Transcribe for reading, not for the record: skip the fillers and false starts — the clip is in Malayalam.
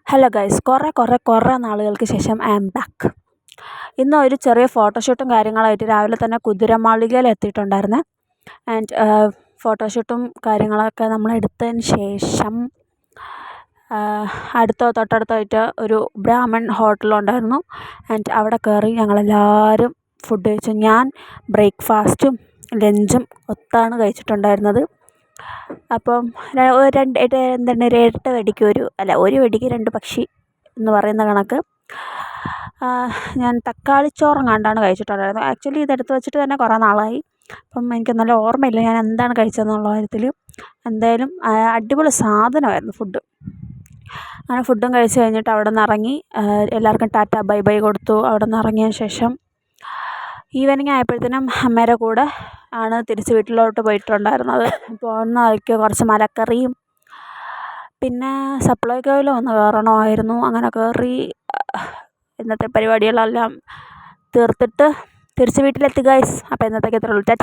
ഹലോ ഗൈസ്, കുറേ നാളുകൾക്ക് ശേഷം ഐ ആം ബാക്ക്. ഇന്ന് ഒരു ചെറിയ ഫോട്ടോഷൂട്ടും കാര്യങ്ങളായിട്ട് രാവിലെ തന്നെ കുതിരമാളികയിൽ എത്തിയിട്ടുണ്ടായിരുന്നു. ആൻഡ് ഫോട്ടോഷൂട്ടും കാര്യങ്ങളൊക്കെ നമ്മൾ എടുത്തതിന് ശേഷം തൊട്ടടുത്തായിട്ട് ഒരു ബ്രാഹ്മൺ ഹോട്ടലുണ്ടായിരുന്നു. ആൻഡ് അവിടെ കയറി ഞങ്ങളെല്ലാവരും ഫുഡ് കഴിച്ചു. ഞാൻ ബ്രേക്ക്ഫാസ്റ്റും ലഞ്ചും ഒത്താണ് കഴിച്ചിട്ടുണ്ടായിരുന്നത്. അപ്പം ഒരു വെടിക്ക് രണ്ട് പക്ഷി എന്ന് പറയുന്ന കണക്ക് ഞാൻ തക്കാളിച്ചോറെങ്ങാണ്ടാണ് കഴിച്ചിട്ടുണ്ടായിരുന്നത്. ആക്ച്വലി ഇതെടുത്ത് വെച്ചിട്ട് തന്നെ കുറേ നാളായി. അപ്പം എനിക്ക് നല്ല ഓർമ്മയില്ല ഞാൻ എന്താണ് കഴിച്ചതെന്നുള്ള കാര്യത്തിൽ. എന്തായാലും അടിപൊളി സാധനമായിരുന്നു ഫുഡ്. അങ്ങനെ ഫുഡും കഴിച്ച് കഴിഞ്ഞിട്ട് അവിടെ നിന്ന് ഇറങ്ങി എല്ലാവർക്കും ടാറ്റ ബൈ ബൈ കൊടുത്തു. അവിടെ നിന്ന് ഇറങ്ങിയ ശേഷം ഈവനിങ് ആയപ്പോഴത്തേനും അമ്മയുടെ കൂടെ ആണ് തിരിച്ച് വീട്ടിലോട്ട് പോയിട്ടുണ്ടായിരുന്നത്. പോകുന്ന വഴിക്ക് കുറച്ച് മലക്കറിയും പിന്നെ സപ്ലൈകോയിൽ ഒന്ന് കയറണമായിരുന്നു. അങ്ങനെ കയറി ഇന്നത്തെ പരിപാടികളെല്ലാം തീർത്തിട്ട് തിരിച്ച് വീട്ടിലെത്തി ഗൈസ്. അപ്പോൾ ഇന്നത്തേക്ക് ഇത്രയേ ഉള്ളൂ. ടാറ്റ.